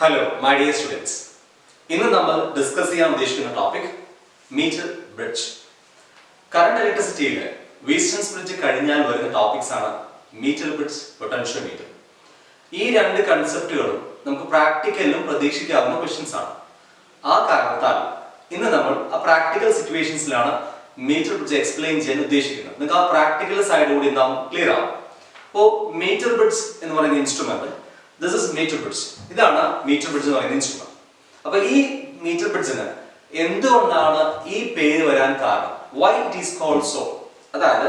Hello, my dear students. ഇന്ന് നമ്മൾ discuss ചെയ്യാൻ ഉദ്ദേശിക്കുന്ന ടോപ്പിക് മീറ്റർ ബ്രിഡ്ജ്. കറണ്ട് ഇലക്ട്രിസിറ്റിയിൽ വീസ്റ്റൺസ് ബ്രിഡ്ജ് കഴിഞ്ഞാൽ വരുന്ന ടോപ്പിക്സ് ആണ് മീറ്റർ ബ്രിഡ്ജ്, പൊട്ടൻഷ്യോമീറ്റർ. ഈ രണ്ട് കൺസെപ്റ്റുകളും നമുക്ക് പ്രാക്ടിക്കലിലും പ്രതീക്ഷിക്കാവുന്ന ക്വസ്റ്റ്യൻസ് ആണ്. ആ കാരണത്താൽ ഇന്ന് നമ്മൾ ആ പ്രാക്ടിക്കൽ സിറ്റുവേഷൻസിലാണ് മീറ്റർ ബ്രിഡ്ജ് എക്സ്പ്ലെയിൻ ചെയ്യാൻ ഉദ്ദേശിക്കുന്നത്. നിങ്ങൾക്ക് ആ പ്രാക്ടിക്കൽ സൈഡ് കൂടി എന്താവും ക്ലിയർ ആവും. അപ്പോൾ മീറ്റർ ബ്രിഡ്ജ് എന്ന് പറയുന്ന instrument, this is metre bridge. ഇതാണ് മീറ്റർ ബ്രിഡ്ജ് എന്ന് പറയുന്ന ഇൻസ്ട്രുമെന്റ്. അപ്പൊ ഈ മീറ്റർ ബ്രിഡ്ജിന് എന്തുകൊണ്ടാണ് ഈ പേര് വരാൻ കാരണം? Why it is called so? അതായത്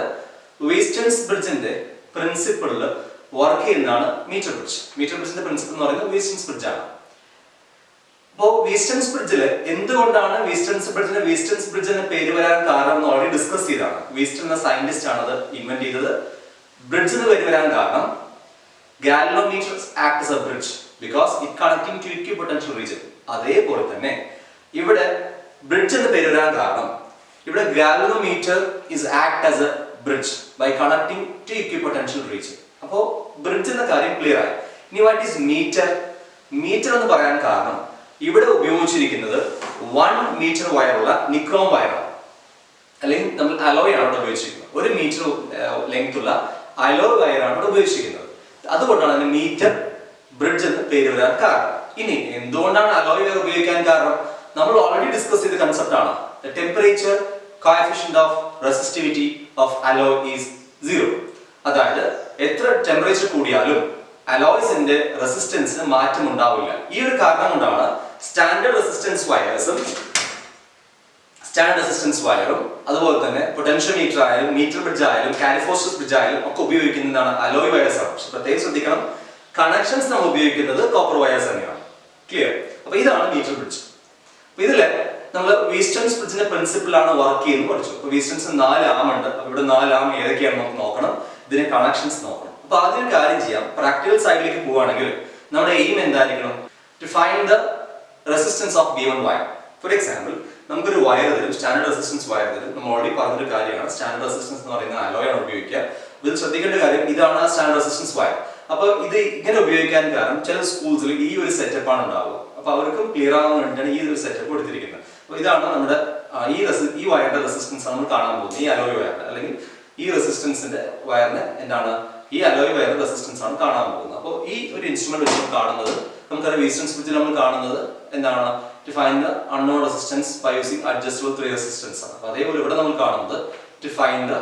വീസ്റ്റൺസ് ബ്രിഡ്ജിന്റെ പ്രിൻസിപ്പിളിൽ വർക്ക് ചെയ്യുന്നതാണ് മീറ്റർ ബ്രിഡ്ജ്. മീറ്റർ ബ്രിഡ്ജിന്റെ പ്രിൻസിപ്പിൾ എന്ന് പറയുന്നത് വീസ്റ്റൺസ് ബ്രിഡ്ജ് ആണ്. അപ്പോൾ വീസ്റ്റൺസ് ബ്രിഡ്ജിൽ എന്തുകൊണ്ടാണ് വീസ്റ്റൺസ് ബ്രിഡ്ജ് എന്ന പേര് വരാൻ കാരണം എന്ന് ഓൾറെഡി ഡിസ്കസ് ചെയ്തതാണ്. വീസ്റ്റൺ എന്ന സയന്റിസ്റ്റ് ആണ് അത് ഇൻവെന്റ് ചെയ്തത്. ബ്രിഡ്ജ് എന്ന് പേര് വരാൻ കാരണം galvanometers act as a bridge because it connecting to equipotential region. അതേപോലെ തന്നെ ഇവിടെ ബ്രിഡ്ജ് എന്ന് പേര് വരാൻ കാരണം ഇവിടെ galvanometer is act as a bridge by connecting to equipotential region. അപ്പോൾ ബ്രിഡ്ജ് എന്ന കാര്യം ക്ലിയർ ആയി. ഇനി വാട്ട് ഈസ് മീറ്റർ? മീറ്റർ എന്ന് പറയാൻ കാരണം ഇവിടെ ഉപയോഗിച്ചിരിക്കുന്നത് 1 മീറ്റർ വയറുള്ള നിക്രോം വയറാണ്, അല്ലെങ്കിൽ നമ്മൾ അലോയ് ആണ് ഇവിടെ ഉപയോഗിച്ചിരിക്കുന്നത്. 1 മീറ്റർ ലെങ്ത് ഉള്ള അലോയ് വയറാണ് ഇവിടെ ഉപയോഗിച്ചിരിക്കുന്നത്. അതുകൊണ്ടാണ് അതിന് മീറ്റർ ബ്രിഡ്ജ് എന്ന് പേര് വരാൻ കാരണം. ഇനി എന്തുകൊണ്ടാണ് അലോയ് വയർ ഉപയോഗിക്കാൻ കാരണം? നമ്മൾ ഓൾറെഡി ഡിസ്കസ് ചെയ്ത കൺസെപ്റ്റ് ആണ്. The temperature coefficient of resistivity of alloy is 0. അതായത് എത്ര ടെമ്പറേച്ചർ കൂടിയാലും അലോയ്സിന്റെ റെസിസ്റ്റൻസിന് മാറ്റം ഉണ്ടാവില്ല. ഈ ഒരു കാരണം കൊണ്ടാണ് സ്റ്റാൻഡേർഡ് റെസിസ്റ്റൻസ് വയറും അതുപോലെ തന്നെ പൊട്ടൻഷ്യോമീറ്റർ ആയാലും മീറ്റർ ബ്രിഡ്ജ് ആയാലും കാലിഫോർസസ് ബ്രിഡ്ജ് ആയാലും ഒക്കെ ഉപയോഗിക്കുന്നതാണ് അലോയ് വയർസ് ആണ്. പക്ഷെ പ്രത്യേകം ശ്രദ്ധിക്കണം, കണക്ഷൻസ് നമ്മൾ ഉപയോഗിക്കുന്നത് കോപ്പർ വയർസ് തന്നെയാണ്. ക്ലിയർ? അപ്പൊ ഇതാണ് മീറ്റർ ബ്രിഡ്ജ്. അപ്പൊ ഇതില് നമ്മൾ വീസ്റ്റൺസ് ബ്രിഡ്ജിന്റെ പ്രിൻസിപ്പിളാണ് വർക്ക് ചെയ്യുന്നത് പഠിച്ചു. അപ്പൊ വീസ്റ്റൺസ് 4 ആം ഉണ്ട്. അപ്പൊ ഇവിടെ 4 ആം ഏതൊക്കെയാണെന്ന് നമുക്ക് നോക്കണം. ഇതിന്റെ കണക്ഷൻസ് നോക്കണം. അപ്പൊ ആദ്യം ഒരു കാര്യം ചെയ്യാം. പ്രാക്ടിക്കൽ സൈഡിലേക്ക് പോവുകയാണെങ്കിൽ നമ്മുടെ എയിം എന്തായിരിക്കണം? To find the resistance of given wire. For example, നമുക്കൊരു വയർ തരും, സ്റ്റാൻഡേർഡ് റെസിസ്റ്റൻസ് വയർ തരും. നമ്മൾ ഓൾറെഡി പറഞ്ഞൊരു കാര്യമാണ്, സ്റ്റാൻഡേർഡ് റെസിസ്റ്റൻസ് എന്ന് പറയുന്ന അലോയ് ആണ് ഉപയോഗിക്കുക. ഇതിൽ ശ്രദ്ധിക്കേണ്ട കാര്യം ഇതാണ് ആ സ്റ്റാൻഡേർഡ് റെസിസ്റ്റൻസ് വയർ. അപ്പൊ ഇത് ഇങ്ങനെ ഉപയോഗിക്കാൻ കാരണം ചില സ്കൂൾസിൽ ഈ ഒരു സെറ്റപ്പ് ആണ് ഉണ്ടാവുക. അപ്പൊ അവർക്കും ക്ലിയർ ആവാൻ വേണ്ടിയാണ് ഈ ഒരു സെറ്റപ്പ് കൊടുത്തിരിക്കുന്നത്. അപ്പൊ ഇതാണ് നമ്മുടെ ഈ വയറിന്റെ റെസിസ്റ്റൻസ് നമ്മൾ കാണാൻ പോകുന്നത്. ഈ അലോയ് വയറിന്റെ അല്ലെങ്കിൽ ഈ റെസിസ്റ്റൻസിന്റെ വയറിന് എന്താണ്, ഈ അലോയ് വയറിന്റെ റെസിസ്റ്റൻസ് ആണ് കാണാൻ പോകുന്നത്. അപ്പോൾ ഈ ഒരു ഇൻസ്ട്രുമെന്റ് വെച്ച് നമ്മൾ കാണുന്നത്, നമുക്കറിയാം വീസ്റ്റൺസ് ബ്രിഡ്ജിൽ നമ്മൾ കാണുന്നത് എന്താണ്, to find the unknown resistance by using adjustable 3 resistance ആണ്. അപ്പോൾ അതേപോലെ ഇവിടെ നമ്മൾ കാണുന്നത് to find the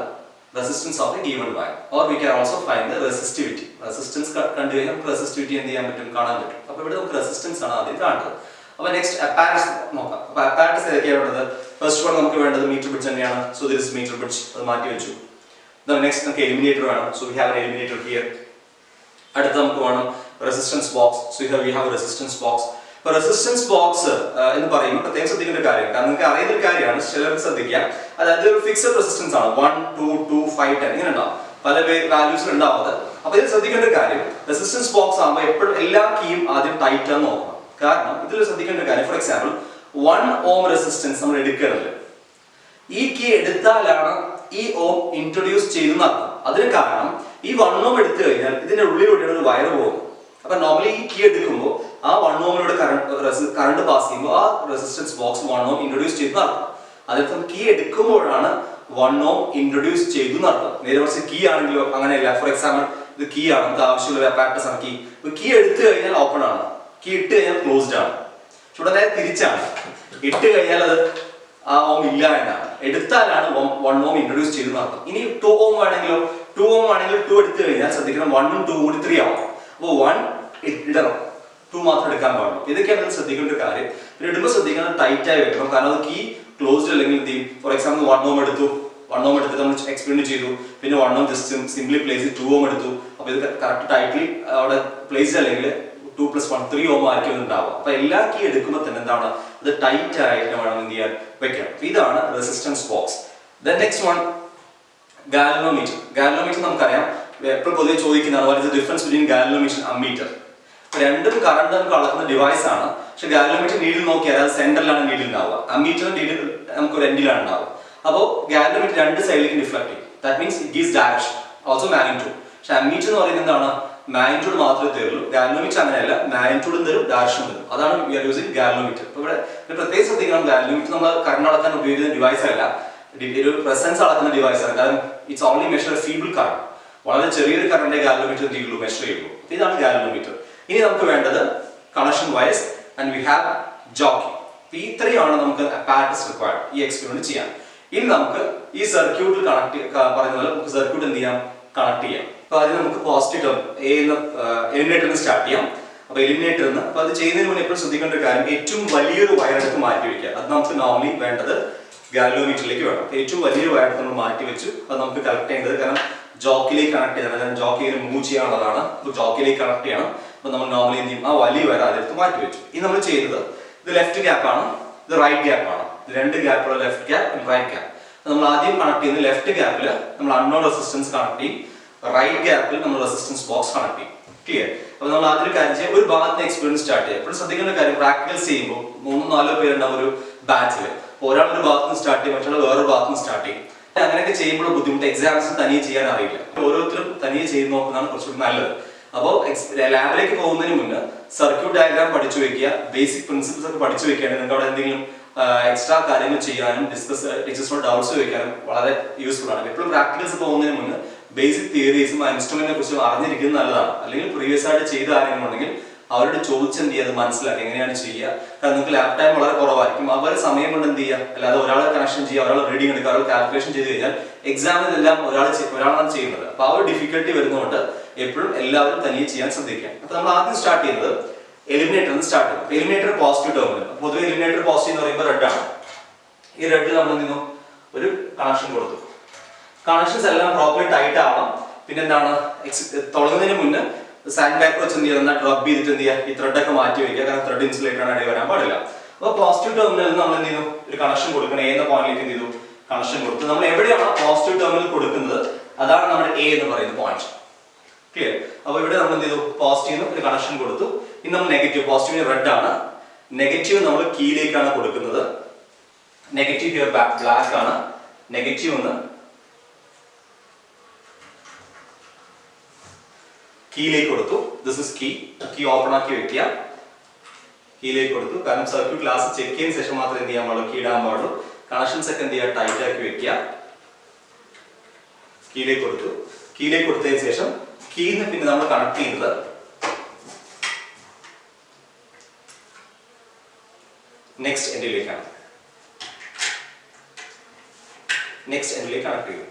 resistance of a given wire, or we can also find the resistivity. Resistance കണ്ടു കഴിഞ്ഞാൽ നമുക്ക് റെസിസ്റ്റിവിറ്റി എന്ത് ചെയ്യാൻ പറ്റും, കാണാൻ പറ്റും. അപ്പോൾ ഇവിടെ നമുക്ക് റെസിസ്റ്റൻസ് ആണ് ആദ്യം കാണുന്നത്. അപ്പോൾ നെക്സ്റ്റ് അപ്പാരറ്റസ് നോക്കാം. അപ്പോൾ അപ്പാരറ്റസ് ഏതൊക്കെയാണ് വേണ്ടത്? ഫസ്റ്റ് വൺ നമുക്ക് വേണ്ടത് മീറ്റർ ബ്രിഡ്ജ് തന്നെയാണ്. So this is metre bridge, അത് മാറ്റി വെച്ചു. നെക്സ്റ്റ് നമുക്ക് എലിമിനേറ്റർ വേണം. So we have an eliminator here. അടുത്ത നമുക്ക് വേണം resistance box. So we have resistance box. ഇപ്പൊ റെസിസ്റ്റൻസ് ബോക്സ് എന്ന് പറയുമ്പോൾ പ്രത്യേകം ശ്രദ്ധിക്കേണ്ട ഒരു കാര്യം, കാരണം നിങ്ങൾക്ക് അറിയുന്ന ഒരു കാര്യമാണ്, ചിലർക്ക് ശ്രദ്ധിക്കാം. അതായത് ഒരു ഫിക്സഡ് റെസിസ്റ്റൻസ് ആണ്. 1, 2, 2, 5, 10 ഇങ്ങനെ ഉണ്ടാവും, പല വാല്യൂസിൽ ഉണ്ടാവുന്നത്. അപ്പൊ ഇതിൽ ശ്രദ്ധിക്കേണ്ട ഒരു കാര്യം, റെസിസ്റ്റൻസ് ബോക്സ് ആകുമ്പോൾ എപ്പോഴും എല്ലാ കീയും ആദ്യം ടൈറ്റ് ആണെന്ന് നോക്കണം. കാരണം ഇതിൽ ശ്രദ്ധിക്കേണ്ട ഒരു കാര്യം, ഫോർ എക്സാമ്പിൾ 1 ഓം റെസിസ്റ്റൻസ് നമ്മൾ എടുക്കരുത്. ഈ കീ എടുത്താലാണ് ഈ ഓം ഇൻട്രൊഡ്യൂസ് ചെയ്തെന്ന് അർത്ഥം. അതിന് കാരണം ഈ 1 ഓം എടുത്തു കഴിഞ്ഞാൽ ഇതിന്റെ ഉള്ളിലൂടെയാണ് ഒരു വയർ പോകുന്നത്. അപ്പൊ നോർമലി ഈ കീ എടുക്കുമ്പോൾ ആ 1 ഓമിലൂടെ കറണ്ട് പാസ് ചെയ്യുമ്പോൾ ആ റെസിസ്റ്റൻസ് ബോക്സ് 1 ഓം ഇൻട്രൊഡ്യൂസ് ചെയ്തു അർത്ഥം. അതിനർത്ഥം കീ എടുക്കുമ്പോഴാണ് 1 ഓം ഇൻട്രൊഡ്യൂസ് ചെയ്തു എന്നർത്ഥം. നേരെ മറിച്ച് കീ ആണെങ്കിലോ അങ്ങനെയല്ല. ഫോർ എക്സാമ്പിൾ ഇത് കീ ആണ്, നമുക്ക് ആവശ്യമുള്ള അപ്പാരറ്റസ് ആണ് കീ. കീ എടുത്തു കഴിഞ്ഞാൽ ഓപ്പൺ ആണ്, കീ ഇട്ട് കഴിഞ്ഞാൽ ക്ലോസ്ഡ് ആണ്. ഇവിടെ നേരെ തിരിച്ചാണ്, ഇട്ട് കഴിഞ്ഞാൽ അത് ആ ഓം ഇല്ല എന്നാണ്, എടുത്താലാണ് 1 ഓം ഇൻട്രൊഡ്യൂസ് ചെയ്തു എന്നർത്ഥം. ഇനി 2 ഓം വേണമെങ്കിലോ 2 ഓം ആണെങ്കിൽ 2 എടുത്തു കഴിഞ്ഞാൽ ശ്രദ്ധിക്കണം 1 ഉം 2 കൂടി 3 ആവും. അപ്പോൾ 1 ഇടണം, 2 മാത്രം എടുക്കാൻ പാടുള്ളൂ. ഇതൊക്കെയാണ് ശ്രദ്ധിക്കേണ്ട ഒരു കാര്യം. പിന്നെ ഇടുമ്പോൾ ശ്രദ്ധിക്കുന്നത് ടൈറ്റ് ആയി വെക്കണം, കാരണം അത് കീ ക്ലോസ്ഡ് അല്ലെങ്കിൽ എന്ത് ചെയ്യും. ഫോർ എക്സാമ്പിൾ 1 ഓം എടുത്തിട്ട് നമ്മൾ എക്സ്പെരിമെന്റ് ചെയ്തു, പിന്നെ 1 ഓം ജസ്റ്റ് സിംപ്ലി പ്ലേസ് 2 ഓം എടുത്തു. അപ്പൊ ഇത് കറക്റ്റ് ടൈറ്റ്ലി അവിടെ പ്ലേസ്ഡ് അല്ലെങ്കിൽ 2 + 1 3 ഓം ആയിരിക്കും ഉണ്ടാവുക. അപ്പൊ എല്ലാ കീ എടുക്കുമ്പോൾ തന്നെ എന്താണ്, അത് ടൈറ്റ് ആയിട്ട് വേണം എന്ത് ചെയ്യാൻ, വെക്കണം. ഇതാണ് resistance box. Next one galvanometer. Galvanometer നമുക്കറിയാം എപ്പോഴും പൊതുവെ ചോദിക്കുന്നതാണ്, what is the difference between galvanometer and ammeter. രണ്ടും കറണ്ട് നമുക്ക് അളക്കുന്ന ഡിവൈസ് ആണ്. പക്ഷെ ഗാൽവനോമീറ്റർ നീഡിൽ നോക്കിയാൽ അത് സെന്ററിലാണ് നീഡിൽ ഉണ്ടാവുക, അമ്മീറ്റർ നീഡിൽ നമുക്ക് ഒരു എൻഡിലാണ് ഉണ്ടാവുക. അപ്പോൾ ഗാൽവനോമീറ്റർ രണ്ട് സൈഡിലേക്ക് ഡിഫ്ലക്ട് ചെയ്യും. That means it gives direction, also magnitude. പക്ഷെ അമ്മീറ്റർ എന്ന് പറയുന്നത് എന്താണ്, മാഗ്നിറ്റ്യൂഡ് മാത്രമേ തരുള്ളൂ. ഗാൽവനോമീറ്റർ അങ്ങനെയല്ല, മാഗ്നിറ്റ്യൂഡും തരും ഡയറക്ഷനും തരും. അതാണ് വി ആർ യൂസിങ് ഗാൽവനോമീറ്റർ. അപ്പോൾ ഇവിടെ പ്രത്യേകം ശ്രദ്ധിക്കണം, ഗാൽവനോമീറ്റർ നമ്മൾ കറണ്ട് അളക്കാൻ ഉപയോഗിക്കുന്ന ഡിവൈസ് അല്ല, ഒരു പ്രസൻസ് അളക്കുന്ന ഡിവൈസ് ആണ്. കാരണം it's only measure feeble current, വളരെ ചെറിയൊരു കറണ്ടേ ഗാൽവനോമീറ്റർ എന്ത് ചെയ്യുള്ളൂ, മെഷർ ചെയ്യുള്ളൂ. ഇതാണ് ഗാൽവനോമീറ്റർ. ഇനി നമുക്ക് വേണ്ടത് connection wires and we have jockey. ഈ ഇത്രയാണ് നമുക്ക് അപ്പാരറ്റസ് റിക്വയർഡ് ഈ എക്സ്പെരിമെന്റ് ചെയ്യാൻ. ഇനി നമുക്ക് ഈ സർക്യൂട്ടിൽ കണക്ട് പറയുന്ന പോലെ നമുക്ക് സർക്യൂട്ട് എന്ത് ചെയ്യാം, കണക്ട് ചെയ്യാം. അപ്പൊ അതിന് നമുക്ക് പോസിറ്റീവ് ടേം എലിമിനേറ്ററിൽ നിന്ന് സ്റ്റാർട്ട് ചെയ്യാം. അപ്പൊ എലിമിനേറ്ററിൽ നിന്ന് അപ്പൊ അത് ചെയ്യുന്നതിന് മുന്നേ എപ്പോഴും ശ്രദ്ധിക്കേണ്ട ഒരു കാര്യം, ഏറ്റവും വലിയൊരു വയറെടുത്ത് മാറ്റി വയ്ക്കുക. അത് നമുക്ക് നോർമലി വേണ്ടത് ഗാൽവനോമീറ്ററിലേക്ക് വേണം. ഏറ്റവും വലിയൊരു വയറെടുത്ത് നമ്മൾ മാറ്റി വെച്ചു. അത് നമുക്ക് കണക്ട് ചെയ്യേണ്ടത്, കാരണം ജോക്കിലേക്ക് കണക്ട് ചെയ്യണം, കാരണം ജോക്കി മൂവ് ചെയ്യാനുള്ളതാണ്. അപ്പൊ ജോക്കിലേക്ക് കണക്ട് ചെയ്യണം. അപ്പൊ നമ്മൾ നോർമലി എന്ത് ചെയ്യും, ആ വലിയ വയർ അതെടുത്ത് മാറ്റി വെച്ചു. ഇനി നമ്മൾ ചെയ്യുന്നത്, ഇത് ലെഫ്റ്റ് ഗ്യാപ്പ് ആണ്, ഇത് റൈറ്റ് ഗ്യാപ്പ് ആണ്. രണ്ട് ഗ്യാപ്പുള്ള left gap and right gap. നമ്മൾ ആദ്യം കണക്ട് ചെയ്യുന്നത് ലെഫ്റ്റ് ഗ്യാപ്പിൽ നമ്മൾ അൺനോൺ റെസിസ്റ്റൻസ് കണക്ട് ചെയ്യും, റൈറ്റ് ഗ്യാപ്പിൽ നമ്മൾ റെസിസ്റ്റൻസ് ബോക്സ് കണക്ട് ചെയ്യും. ക്ലിയർ? അപ്പൊ നമ്മൾ ആദ്യം കാര്യം ചെയ്യാം, ഒരു ഭാഗത്ത് എക്സ്പീരിയൻസ് സ്റ്റാർട്ട് ചെയ്യാം. എപ്പോഴും ശ്രദ്ധിക്കേണ്ട കാര്യം, പ്രാക്ടിക്കൽസ് ചെയ്യുമ്പോൾ 3-4 പേരുണ്ടാവും ഒരു ബാച്ചിൽ. ഒരാൾ ഒരു ഭാഗത്ത് നിന്ന് സ്റ്റാർട്ട് ചെയ്യും, മറ്റുള്ള വേറൊരു ഭാഗത്ത് നിന്ന് സ്റ്റാർട്ട് ചെയ്യും. അങ്ങനെയൊക്കെ ചെയ്യുമ്പോൾ ബുദ്ധിമുട്ട്, എക്സാംസിന് തനിയെ ചെയ്യാൻ അറിയില്ല. ഓരോരുത്തരും തനിയെ ചെയ്ത് നോക്കുന്നതാണ് കുറച്ചുകൂടി നല്ലത്. അപ്പോൾ ലാബിലേക്ക് പോകുന്നതിന് മുന്നേ സർക്യൂട്ട് ഡയഗ്രാം പഠിച്ചു വെക്കുക, ബേസിക് പ്രിൻസിപ്പിൾസ് ഒക്കെ പഠിച്ചു വെക്കുകയാണെങ്കിൽ നിങ്ങൾക്ക് അവിടെ എന്തെങ്കിലും എക്സ്ട്രാ കാര്യങ്ങൾ ചെയ്യാനും ടീച്ചേഴ്സിനോട് ഡൗട്ട്സ് ചോദിക്കാനും വളരെ യൂസ്ഫുൾ ആണ്. എപ്പോഴും പ്രാക്ടിക്കൽസ് പോകുന്നതിന് മുന്നേ ബേസിക് തിയറീസും ആ ഇൻസ്ട്രുമെന്റിനെ കുറിച്ചും അറിഞ്ഞിരിക്കുന്നത് നല്ലതാണ്. അല്ലെങ്കിൽ പ്രീവിയസ് ആയിട്ട് ചെയ്ത ആരെങ്കിലും ഉണ്ടെങ്കിൽ അവരോട് ചോദിച്ചെന്ത് ചെയ്യുക, അത് മനസ്സിലാക്കി എങ്ങനെയാണ് ചെയ്യുക. കാരണം നിങ്ങൾക്ക് ലാബ് ടൈം വളരെ കുറവായിരിക്കും. അവർ സമയം കൊണ്ട് എന്ത് ചെയ്യുക, അല്ലാതെ ഒരാളെ കണക്ഷൻ ചെയ്യുക, ഒരാൾ റീഡിങ് എടുക്കുക, ഒരാൾ കാൽക്കുലേഷൻ ചെയ്ത് കഴിഞ്ഞാൽ എക്സാമിനെല്ലാം ഒരാളാണ് ചെയ്യുന്നത്. അപ്പൊ ആ ഒരു ഡിഫിക്കൽട്ടി വരുന്നതുകൊണ്ട് എപ്പോഴും എല്ലാവരും തനിയെ ചെയ്യാൻ ശ്രദ്ധിക്കുക. അപ്പൊ നമ്മൾ ആദ്യം സ്റ്റാർട്ട് ചെയ്യുന്നത് എലിമിനേറ്റർ സ്റ്റാർട്ട് ചെയ്യും. Eliminator positive terminal. പൊതുവെ എലിമിനേറ്റർ പോസിറ്റീവ് എന്ന് പറയുമ്പോൾ റെഡ് ആണ്. ഈ റെഡിൽ നമ്മൾ എന്ത് ചെയ്യുന്നു, ഒരു കണക്ഷൻ കൊടുത്തു. കണക്ഷൻസ് എല്ലാം പ്രോപ്പർലി ടൈറ്റ് ആവണം. പിന്നെ എന്താണ്, തുടങ്ങുന്നതിന് മുന്നേ സാൻഡ് പേപ്പർ വെച്ച് എന്ത് ചെയ്യുക, റബ്ബ് ചെയ്തിട്ട് എന്ത് ചെയ്യുക, ഈ ത്രെഡൊക്കെ മാറ്റി വെക്കുക. കാരണം ത്രെഡ് ഇൻസുലേറ്റഡ് ആണ്, ഇടയിൽ വരാൻ പാടില്ല. അപ്പോൾ പോസിറ്റീവ് ടെർമിനലിൽ നമ്മൾ എന്ത് ചെയ്യുന്നു, ഒരു കണക്ഷൻ കൊടുക്കണം. എന്ന പോയിന്റിലേക്ക് എന്ത് ചെയ്തു, കണക്ഷൻ കൊടുത്തു. നമ്മൾ എവിടെയാണോ പോസിറ്റീവ് ടെർമിനൽ കൊടുക്കുന്നത് അതാണ് നമ്മുടെ എ എന്ന് പറയുന്ന പോയിന്റ്. ക്ലിയർ? അപ്പൊ ഇവിടെ നമ്മൾ എന്ത് ചെയ്തു, പോസിറ്റീവ് ഒരു കണക്ഷൻ കൊടുത്തു. ഇനി നമ്മൾ നെഗറ്റീവ്, പോസിറ്റീവ് റെഡ് ആണ്, നെഗറ്റീവ് നമ്മൾ കീയിലേക്കാണ് കൊടുക്കുന്നത്. നെഗറ്റീവ് ഹിയർ ബ്ലാക്ക് ആണ്. നെഗറ്റീവ് ഒന്ന് കീയിലേക്ക് കൊടുത്തു. ദിസ് ഇസ് കീ ഓപ്പൺ ആക്കി വെക്കുക. കീയിലേക്ക് കൊടുത്തു. കാരണം സർക്യൂട്ട് ലാസ്റ്റ് ചെക്ക് ചെയ്തതിനു ശേഷം മാത്രമേ എന്ത് ചെയ്യാൻ പാടുള്ളൂ, കീ ഇടാൻ പാടുള്ളൂ. കണക്ഷൻസ് ഒക്കെ എന്ത് ചെയ്യുക, ടൈറ്റ് ആക്കി വെക്കുക. കീയിലേക്ക് കൊടുത്തു. കീയിലേക്ക് കൊടുത്തതിന് ശേഷം കീന്ന് പിന്നെ നമ്മൾ കണക്ട് ചെയ്യുന്നത് നെക്സ്റ്റ് എൻഡിലേക്കാണ്. നെക്സ്റ്റ് എൻഡിലേക്ക് കണക്ട് ചെയ്യും.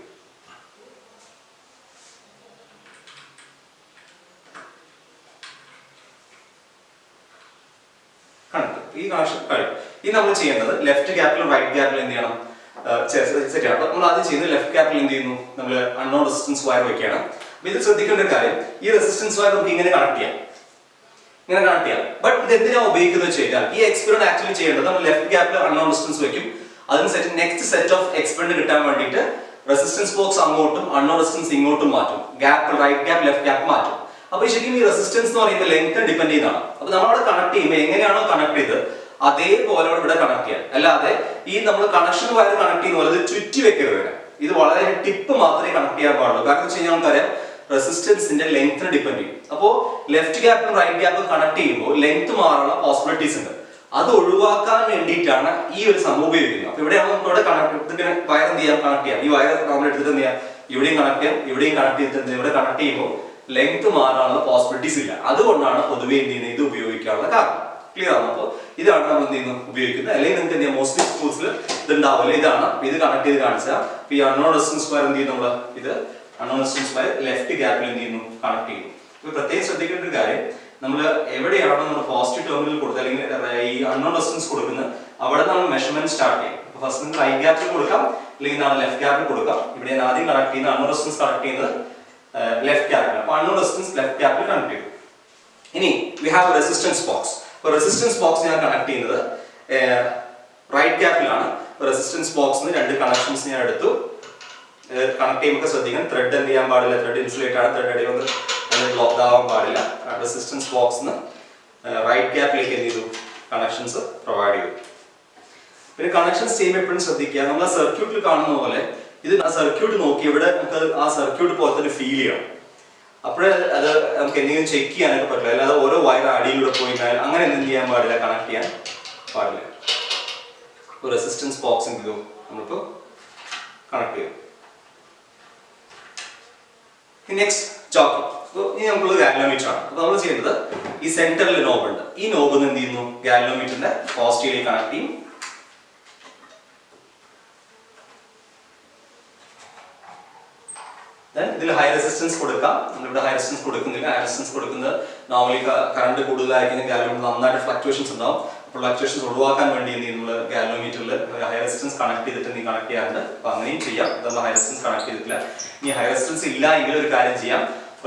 ഈ കണക്ഷൻ കഴിയും. ഇനി നമ്മൾ ചെയ്യേണ്ടത് ലെഫ്റ്റ് ഗ്യാപ്പിലും റൈറ്റ് ഗ്യാപ്പിലും എന്ത് ചെയ്യണം, സെറ്റ് ചെയ്യണം. നമ്മൾ ആദ്യം ചെയ്യുന്നത് ലെഫ്റ്റ് ഗ്യാപ്പിൽ എന്ത് ചെയ്യുന്നു, നമ്മൾ അൺനോൺ റെസിസ്റ്റൻസ് വയർ വെക്കുകയാണ്. ഇത് ശ്രദ്ധിക്കേണ്ട ഒരു കാര്യം, ഈ റെസിസ്റ്റൻസ് വയർ നമുക്ക് ഇങ്ങനെ കണക്ട് ചെയ്യാം, ഇങ്ങനെ കണക്ട് ചെയ്യാം. ബട്ട് ഇത് എന്തിനാണ് ഉപയോഗിക്കുന്നത് വെച്ച് കഴിഞ്ഞാൽ, ഈ എക്സ്പെരിമെന്റ് ആക്ച്വലി ചെയ്യേണ്ടത് നമ്മൾ ലെഫ്റ്റ് ഗ്യാപ്പിൽ അൺനോൺ റെസിസ്റ്റൻസ് വെക്കും. അതിന് നെക്സ്റ്റ് സെറ്റ് ഓഫ് എക്സ്പെരിമെന്റ് കിട്ടാൻ വേണ്ടിയിട്ട് റെസിസ്റ്റൻസ് ബോക്സ് അങ്ങോട്ടും അൺനോൺ റെസിസ്റ്റൻസ് ഇങ്ങോട്ടും മാറ്റും. Gap right gap left gap മാറ്റും. അപ്പൊ ശരിക്കും ഈ റെസിസ്റ്റൻസ് എന്ന് പറയുമ്പോൾ ലെങ്ത് ഡിപെൻഡ് ചെയ്യുന്നതാണ്. അപ്പൊ നമ്മളവിടെ കണക്ട് ചെയ്യുമ്പോൾ എങ്ങനെയാണോ കണക്ട് ചെയ്ത് അതേപോലെ ഇവിടെ കണക്ട് ചെയ്യാം. അല്ലാതെ ഈ നമ്മൾ കണക്ഷൻ വയർ കണക്ട് ചെയ്യുന്ന പോലെ ചുറ്റി വെക്കരുത്. ഇത് വളരെ ടിപ്പ് മാത്രമേ കണക്ട് ചെയ്യാൻ പാടുള്ളൂ. കാരണം വെച്ച് കഴിഞ്ഞാൽ നമുക്കറിയാം റെസിസ്റ്റൻസിന്റെ ലെങ്ത്തിന് ഡിപെൻഡ് ചെയ്യും. അപ്പോൾ ലെഫ്റ്റ് ഗ്യാപ്പും റൈറ്റ് ഗ്യാപ്പും കണക്ട് ചെയ്യുമ്പോൾ ലെങ്ത് മാറാനുള്ള പോസിബിലിറ്റീസ് ഉണ്ട്. അത് ഒഴിവാക്കാൻ വേണ്ടിയിട്ടാണ് ഈ ഒരു സംഭവം ഉപയോഗിക്കുന്നത്. അപ്പൊ ഇവിടെയാണ് നമുക്ക് ഇവിടെ കണക്ട് വയർ എന്ത് ചെയ്യാം, കണക്ട് ചെയ്യാം. ഈ വയർ നമ്മൾ എടുത്തിട്ട് എന്ത് ചെയ്യാം, ഇവിടെയും കണക്ട് ചെയ്യാം, ഇവിടെയും കണക്ട് ചെയ്തിട്ട് ഇവിടെ കണക്ട് ചെയ്യുമ്പോൾ ലെങ്ത് മാറാനുള്ള പോസിബിലിറ്റീസ് ഇല്ല. അതുകൊണ്ടാണ് പൊതുവെ എന്ത് ചെയ്യുന്നത്, ഇത് ഉപയോഗിക്കാനുള്ള കാരണം. ക്ലിയർ ആണ്? അപ്പോൾ ഇതാണ് നമ്മൾ എന്ത് ചെയ്യുന്നത്, ഉപയോഗിക്കുന്നത്. അല്ലെങ്കിൽ നിങ്ങൾക്ക് എന്ത് ചെയ്യാം, മോസ്റ്റ്ലി സ്കൂൾസിൽ ഇത് ഉണ്ടാവില്ല. ഇതാണ് ഇത് കണക്ട് ചെയ്ത് കാണിച്ചാൽ ഈ അൺനോൺ റെസിസ്റ്റൻസ് വയർ എന്ത് ചെയ്യും, നമ്മൾ ഇത് അൺനോൺ റെസിസ്റ്റൻസ് വയർ ലെഫ്റ്റ് ഗ്യാപ്പിൽ എന്ത് ചെയ്യുന്നു, കണക്ട് ചെയ്യുന്നു. ഇപ്പൊ പ്രത്യേകം ശ്രദ്ധിക്കേണ്ട ഒരു കാര്യം, നമ്മൾ എവിടെയാണോ നമ്മൾ പോസിറ്റീവ് ടെർമിനൽ കൊടുക്കുക അല്ലെങ്കിൽ ഈ അൺനോൺ റെസിസ്റ്റൻസ് കൊടുക്കുന്നത് അവിടെ നമ്മൾ മെഷർമെന്റ് സ്റ്റാർട്ട് ചെയ്യും. അപ്പൊ ഫസ്റ്റ് നിങ്ങൾക്ക് റൈറ്റ് ഗ്യാപ്പിൽ കൊടുക്കാം, അല്ലെങ്കിൽ നമ്മൾ ലെഫ്റ്റ് ഗ്യാപ്പിൽ കൊടുക്കാം. ഇവിടെ ഞാൻ ആദ്യം കണക്ട് ചെയ്യുന്ന അൺനോൺ റെസിസ്റ്റൻസ് കണക്ട് ചെയ്യുന്നത് ലെഫ്റ്റ് ഗ്യാപ്പിൽ. അപ്പൊ അൺനോൺ റെസിസ്റ്റൻസ് ലെഫ്റ്റ് ഗ്യാപ്പിൽ കണക്ട് ചെയ്തു. ഇനി വി ഹാവ് റെസിസ്റ്റൻസ് ബോക്സ്. അപ്പൊ റെസിസ്റ്റൻസ് ബോക്സ് ഞാൻ കണക്ട് ചെയ്യുന്നത് റൈറ്റ് ഗ്യാപ്പിലാണ്. റെസിസ്റ്റൻസ് ബോക്സിന് രണ്ട് കണക്ഷൻസ് ഞാൻ എടുത്തു. കണക്ട് ചെയ്യുമ്പോൾ ശ്രദ്ധിക്കണം, ത്രെഡ് എന്ത് ചെയ്യാൻ പാടില്ല, ത്രെഡ് ഇൻസുലേറ്റ് ആണ്, ത്രെഡ് അടി വന്ന് ബ്ലോക്ക് ആവാൻ പാടില്ല. റെസിസ്റ്റൻസ് ബോക്സിന് റൈറ്റ് ഗ്യാപ്പിലേക്ക് എന്ത് ചെയ്തു, കണക്ഷൻസ് പ്രൊവൈഡ് ചെയ്തു. പിന്നെ കണക്ഷൻസ് ചെയ്യുമ്പോൾ എപ്പോഴും ശ്രദ്ധിക്കുക, നമ്മൾ ആ സർക്യൂട്ടിൽ കാണുന്ന പോലെ ഇത് ആ സർക്യൂട്ട് നോക്കി ഇവിടെ നമുക്ക് ആ സർക്യൂട്ട് പോലത്തെ ഒരു ഫീൽ ചെയ്യണം. അപ്പോഴേ അത് നമുക്ക് എന്തെങ്കിലും ചെക്ക് ചെയ്യാനൊക്കെ പറ്റില്ല. അല്ലാതെ ഓരോ വയർ അടിയിലൂടെ പോയി അങ്ങനെ എന്തും ചെയ്യാൻ പാടില്ല, കണക്ട് ചെയ്യാൻ പാടില്ല. ഇപ്പോൾ റെസിസ്റ്റൻസ് ബോക്സ് എന്ത് ചെയ്തു, നമ്മളിപ്പോൾ കണക്ട് ചെയ്തു. Next jockey. അപ്പോൾ ഇനി നമുക്കുള്ളത് ഗാലനോമീറ്റർ ആണ്. അപ്പോൾ നമ്മൾ ചെയ്യുന്നത് ഈ സെന്ററിൽ നോബ് ഉണ്ട്, ഈ നോബ് എന്ത് ചെയ്യുന്നു, ഗാലനോമീറ്ററിന്റെ പോസിറ്റീവിലേക്ക് കണക്ട് ചെയ്യും. ഇതിൽ ഹൈ റെസിസ്റ്റൻസ് കൊടുക്കാം. നമ്മളിവിടെ ഹൈ റെസിസ്റ്റൻസ് കൊടുക്കുന്നില്ല. ഹൈ റെസിസ്റ്റൻസ് കൊടുക്കുന്നത് നോർമലി കറണ്ട് കൂടുതലായിരിക്കും, ഗാലനോമീറ്റർ നന്നായിട്ട് ഫ്ലക്ച്വേഷൻസ് ഉണ്ടാവും. അപ്പോൾ ഫ്ലക്ച്വേഷൻസ് ഒഴിവാക്കാൻ വേണ്ടി നമ്മൾ ഗാലനോമീറ്ററിൽ ഹൈ റെസിസ്റ്റൻസ് കണക്ട് ചെയ്തിട്ട് നീ കണക്ട് ചെയ്യാറുണ്ട്. അപ്പോൾ അങ്ങനെയും ചെയ്യാം. നമ്മൾ ഹൈ റെസിസ്റ്റൻസ് കണക്ട് ചെയ്തിട്ടില്ല. ഇനി ഹൈ റെസിസ്റ്റൻസ് ഇല്ല എങ്കിൽ ഒരു കാര്യം ചെയ്യാം,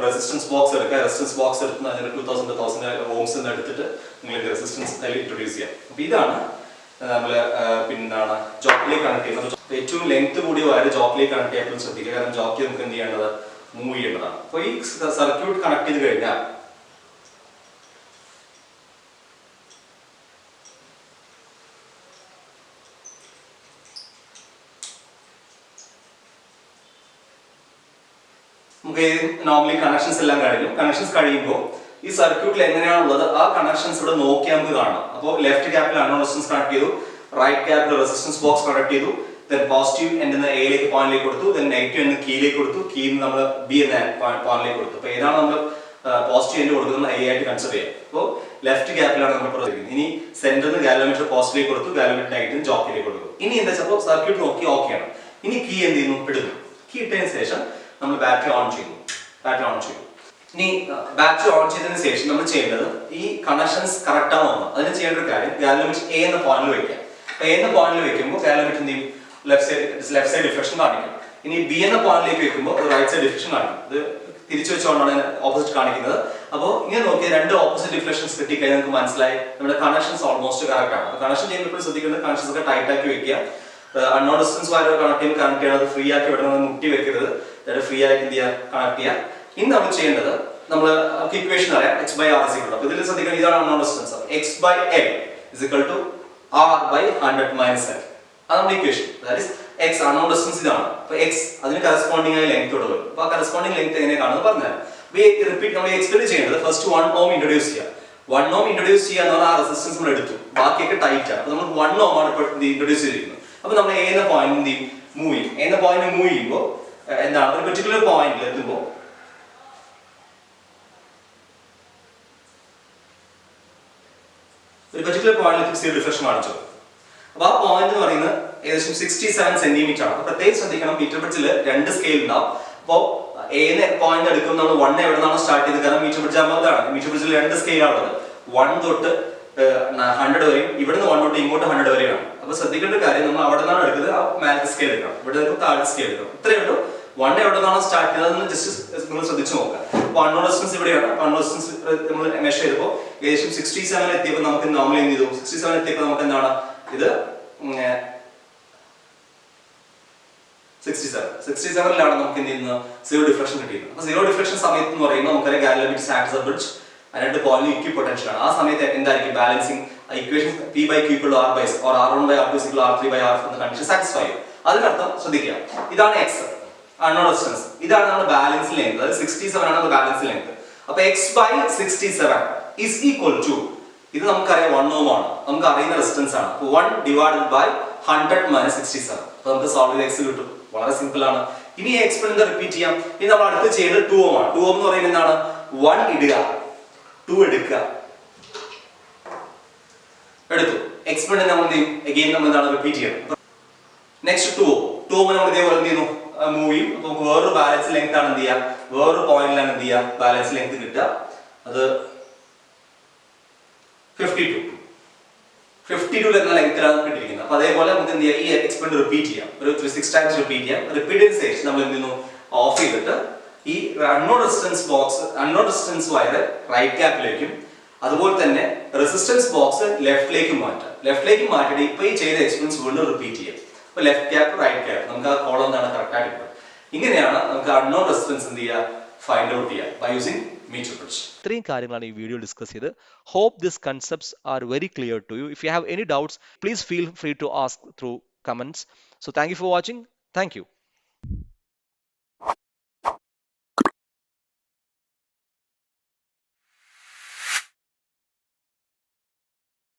റെസിസ്റ്റൻസ് ബോക്സ് എടുക്കുക. റെസിസ്റ്റൻസ് ബോക്സ് എടുത്ത് അതിന് 2000 ഓംസ് എടുത്തിട്ട് നിങ്ങൾക്ക് റെസിസ്റ്റൻസ് അതിൽ ഇൻട്രൊഡ്യൂസ് ചെയ്യാം. അപ്പോൾ ഇതാണ് നമ്മൾ പിന്നാണ് ജോക്കിലേക്ക് കണക്ട് ചെയ്യുന്നത്. ഏറ്റവും ലെങ്ത് കൂടിയ വയർ ജോക്കിലേക്ക് കണക്ട് ചെയ്യാൻ ശ്രദ്ധിക്കുക. കാരണം ജോക്കി നമുക്ക് എന്ത് ചെയ്യേണ്ടത്, മൂവ് ചെയ്യേണ്ടതാണ്. അപ്പോൾ ഈ സർക്യൂട്ട് കണക്ട് ചെയ്ത് കഴിഞ്ഞാൽ നമുക്ക് നോർമലി കണക്ഷൻസ് എല്ലാം കഴിയും. കണക്ഷൻസ് കഴിയുമ്പോൾ ഈ സർക്യൂട്ടിൽ എങ്ങനെയാണുള്ളത് ആ കണക്ഷൻസ് ഇവിടെ നോക്കിയാൽ നമുക്ക് കാണാം. അപ്പോൾ ലെഫ്റ്റ് ക്യാപ്പിൽ അൺനോൺ റെസിസ്റ്റൻസ് കണക്ട് ചെയ്തു, റൈറ്റ് ക്യാപ്പിൽ റെസിസ്റ്റൻസ് ബോക്സ് കണക്ട് ചെയ്തു, ദെൻ പോസിറ്റീവ് എൻഡ് എയിലേക്ക് പോയിന്റിലേക്ക് കൊടുത്തു, ദെൻ നെഗറ്റീവ് എൻഡ് കീയിലേക്ക് കൊടുത്തു, കീയിൽ നമ്മൾ ബി എന്ന പോയിന്റിലേക്ക് കൊടുത്തു. അപ്പോൾ ഏതാണ് നമ്മൾ പോസിറ്റീവ് എൻഡ് കൊടുക്കുന്നത് എ ആയിട്ട് കൺസിഡർ ചെയ്യാം. അപ്പോൾ ലെഫ്റ്റ് ക്യാപ്പിലാണ് നമ്മൾ പ്രവർത്തിക്കുന്നത്. ഇനി സെന്ററിൽ നിന്ന് ഗാലനോമീറ്റർ പോസിറ്റീവിലേക്ക് കൊടുത്തു, ഗാലനോമീറ്റർ നെഗറ്റീവ് ജോക്കിലേക്ക് കൊടുത്തു. ഇനി എന്താ വെച്ചാൽ സർക്യൂട്ട് നോക്കി ഓക്കെയാണ്. ഇനി കീ എന്ത് ചെയ്യുന്നു, ഇടുന്നു. കീ ഇട്ടതിന് ശേഷം നമ്മൾ ബാറ്ററി ഓൺ ചെയ്യുന്നു. ബാറ്ററി ഓൺ ചെയ്യും. ഇനി ബാറ്ററി ഓൺ ചെയ്തതിന് ശേഷം നമ്മൾ ചെയ്യേണ്ടത് ഈ കണക്ഷൻസ് കറക്റ്റ് ആണോ എന്ന് അതിന് ചെയ്യേണ്ട ഒരു കാര്യം, ഗാലനോമീറ്റർ എ എന്ന പോയിന്റിൽ വെക്കാം. അപ്പോൾ എ എന്ന പോയിന്റിൽ വെക്കുമ്പോൾ ഗാലനോമീറ്റർ എന്ത് ചെയ്യും, ലെഫ്റ്റ് സൈഡ് ഡിഫ്ലക്ഷൻ കാണിക്കും. ഇനി ബി എന്ന പോയിന്റിലേക്ക് വെക്കുമ്പോൾ റൈറ്റ് സൈഡ് ഡിഫ്ലക്ഷൻ കാണിക്കും. ഇത് തിരിച്ചു വെച്ചുകൊണ്ടാണ് ഓപ്പോസിറ്റ് കാണിക്കുന്നത്. അപ്പോൾ ഇങ്ങനെ നോക്കി രണ്ട് ഓപ്പോസിറ്റ് ഡിഫ്ലക്ഷൻസ് കിട്ടിക്കഴിഞ്ഞാൽ നമുക്ക് മനസ്സിലായി നമ്മുടെ കണക്ഷൻസ് ഓൾമോസ്റ്റ് കറക്റ്റ് ആണ്. കണക്ഷൻ ചെയ്യുമ്പോൾ ശ്രദ്ധിക്കുന്നത് കണക്ഷൻസ് ഒക്കെ ടൈറ്റ് ആക്കി വെക്കുക. അൺനോൺ ഡിസ്റ്റൻസ് വയർ കണക്ട് ചെയ്യണത് ഫ്രീ ആക്കി വിടണമെന്ന് മുട്ടി വെക്കരുത്. ഫ്രീ ആയിട്ട് എന്ത് ചെയ്യുക, കണക്ട് ചെയ്യുക. ഇനി നമ്മൾ ചെയ്യേണ്ടത്, നമ്മൾ ഇക്വേഷൻ അറിയാം, എക്സ് ബൈ ആർ ഇസിക്വൽ. അപ്പോൾ ഇതിൽ ശ്രദ്ധിക്കണം, ഇതാണ് unknown distance. X by L is equal to R by 100 minus L. അത് നമ്മുടെ equation. That is X unknown distance ഇതാണ്. അപ്പോൾ എക്സ് അതിന് കറസ്പോണ്ടിങ് ആയ ലെങ്ത് ഇവിടെ വരും. അപ്പോൾ ആ കറസ്പോണ്ടിങ് ലെങ്ത് എങ്ങനെയാണെന്ന് പറഞ്ഞാൽ റിപ്പീറ്റ് നമ്മൾ എക്സ്പ്ലെയിൻ ചെയ്യേണ്ടത് ഫസ്റ്റ് 1 ഓം ഇൻട്രൊഡ്യൂസ് ചെയ്യുക. 1 ഓം ഇൻട്രൊഡ്യൂസ് ചെയ്യുക എന്ന് പറഞ്ഞാൽ ആ റെസിസ്റ്റൻസ് നമ്മൾ എടുത്തു, ബാക്കിയൊക്കെ ടൈറ്റ് ആണ്. അപ്പോൾ നമ്മൾ 1 ഓം ആണ് ഇൻട്രൊഡ്യൂസ് ചെയ്തിരിക്കുന്നത്. അപ്പോൾ നമ്മൾ എ എന്ന പോയിന്റ് എന്ത് ചെയ്യും, മൂവ് ചെയ്യും. എ എന്ന പോയിന്റ് മൂവ് ചെയ്യുമ്പോൾ എന്താണ്, ഒരു പെർട്ടിക്കുലർ പോയിന്റിൽ എത്തുമ്പോൾ ഡിഫ്ലക്ഷൻ കാണിച്ചു. അപ്പോൾ ആ പോയിന്റ് എന്ന് പറയുന്നത് ഏകദേശം 67 സെന്റിമീറ്റർ ആണ്. അപ്പോൾ പ്രത്യേകം ശ്രദ്ധിക്കണം, മീറ്റർ ബ്രിഡ്ജിൽ 2 സ്കെയിൽ ഉണ്ടാവും. അപ്പോൾ എ പോയിന്റ് എടുക്കും നമ്മൾ 1 എവിടെ നിന്നാണ് സ്റ്റാർട്ട് ചെയ്തത്, കാരണം മീറ്റർ ബ്രിഡ്ജ് ആകുമ്പോഴാണ്. മീറ്റർ ബ്രിഡ്ജിൽ 2 സ്കെയിലാണ് ഉള്ളത്, 1 തൊട്ട് 100 വരെയും, ഇവിടുന്ന് 1 തൊട്ട് ഇങ്ങോട്ട് 100 വരെയാണ്. അപ്പോൾ ശ്രദ്ധിക്കേണ്ട കാര്യം, നമ്മൾ അവിടെ നിന്നാണ് എടുക്കുന്നത്, ആ മേലത്തെ സ്കെയിൽ എടുക്കണം, ഇവിടെ താഴെ സ്കെയിൽ എടുക്കണം. ഇത്രയേ ഉള്ളൂ. 1 എവിടെ നിന്നാണ് സ്റ്റാർട്ട് ചെയ്തതെന്ന് ജസ്റ്റ് നിങ്ങൾ ശ്രദ്ധിച്ചു നോക്കാം. അപ്പോൾ അൺനോൺ റെസിസ്റ്റൻസ് ഇവിടെയാണ്. അൺനോൺ റെസിസ്റ്റൻസ് നമ്മൾ മെഷർ ചെയ്തപ്പോൾ ഏകദേശം 67 എത്തിയപ്പോൾ നമുക്ക് നോർമലി എന്ത് ചെയ്തു, 67 എത്തിയപ്പോൾ നമുക്ക് എന്താണ് ഇത് 67ലാണ് നമുക്ക് എന്ത് ചെയ്യുന്നത്, സീറോ ഡിഫ്ലക്ഷൻ കിട്ടിയത്. അപ്പോൾ സീറോ ഡിഫ്ലക്ഷൻ സമയത്ത് എന്ന് പറയുമ്പോൾ നമുക്കറിയാം ഗാലനോമീറ്റർ ആക്ട്സ് എ ബ്രിഡ്ജ്. രണ്ട് പോയിന്റ് ഇക്വി പൊട്ടൻഷ്യൽ ആണ്. ആ സമയത്ത് എന്തായിരിക്കും balancing equation P by Q equal to R by S or R1 by R2 equal to R3 by R4 എന്ന കണ്ടീഷൻ സാറ്റിസ്ഫൈ ചെയ്യും. അതിനർത്ഥം ശ്രദ്ധിക്കുക, ഇതാണ് X അൺനോൺ റെസിസ്റ്റൻസ്, ഇതാണ് നമ്മുടെ ബാലൻസ് ലെങ്ത്, അതായത് 67 ആണ് നമ്മുടെ ബാലൻസ് ലെങ്ത്. അപ്പോൾ X by 67 is equal to, ഇത് നമുക്കറിയാം 1 ഓം ആണ്, നമുക്ക് അറിയുന്ന റെസിസ്റ്റൻസ് ആണ്. 1 divided by 100 minus 67. അപ്പോൾ നമുക്ക് സോൾവ് ചെയ്ത് X കിട്ടും. വളരെ സിമ്പിൾ ആണ്. ഇനി എക്സ്പെരിമെന്റ് റിപ്പീറ്റ് ചെയ്യാം. ഇനി നമ്മൾ അടുത്ത് ചെയ്യേണ്ടത് 2 ഓം ആണ്. 2 ഓം എന്ന് പറയുന്നത് എന്താണ്, 1 ഇടുക, 2 എടുക്കുക, എടുത്തു. എക്സ്പെരിമെന്റ് നമ്മൾ എന്ത് ചെയ്യും, അഗൈൻ നമ്മൾ എന്താണ് റിപ്പീറ്റ് ചെയ്യണം. നെക്സ്റ്റ് 2 ഓം നമ്മൾ ഇതേപോലെ എന്ത് ചെയ്യുന്നു, മൂവ് ചെയ്യും. അപ്പോൾ നമുക്ക് വേറൊരു ബാലൻസ് ലെങ്ത് ആണ് എന്ത് ചെയ്യുക, വേറൊരു പോയിന്റിലാണ് എന്ത് ചെയ്യുക ബാലൻസ് ലെങ്ത് കിട്ടുക. അത് 52 എന്ന ലെങ്ത്തിലാണ് കിട്ടിയിരിക്കുന്നത്. അപ്പോൾ അതേപോലെ നമുക്ക് എന്ത് ചെയ്യാം, ഈ എക്സ്പെരിമെന്റ് റിപ്പീറ്റ് ചെയ്യാം, ഒരു 6 ടൈംസ് റിപ്പീറ്റ് ചെയ്യാം. റിപ്പീറ്റ് ചെയ്ത ശേഷം നമ്മൾ എന്ത് ചെയ്യുന്നു, ഓഫ് ചെയ്തിട്ട് ഈ unknown resistance box, unknown resistance wire right ക്യാപ്പിലേക്കും അതുപോലെ തന്നെ റെസിസ്റ്റൻസ് ബോക്സ് ലെഫ്റ്റിലേക്ക് മാറ്റാം. ലെഫ്റ്റിലേക്ക് മാറ്റിയിട്ട് ഇപ്പോൾ ഈ ചെയ്ത എക്സ്പെരിമെന്റ്സ് വീണ്ടും റിപ്പീറ്റ് ചെയ്യാം. അപ്പോൾ ലെഫ്റ്റ് ക്യാപ്പ് റൈറ്റ് ക്യാപ്പ് നമുക്ക് ആ കോളം എന്താണ് കറക്റ്റ് ആയിട്ട് കിട്ടും. ഇങ്ങനെയാണ് നമുക്ക് അൺനോൺ റെസിസ്റ്റൻസ് എന്ത് ചെയ്യുക, ഫൈൻഡ് ഔട്ട് ചെയ്യുക ബൈ യൂസിങ് meter bridge. ഇത്രയും കാര്യങ്ങളാണ് ഈ വീഡിയോ ഡിസ്കസ് ചെയ്ത്. Hope these concepts are very clear to you. If you have any doubts, please feel free to ask through comments. So thank you for watching. Thank you.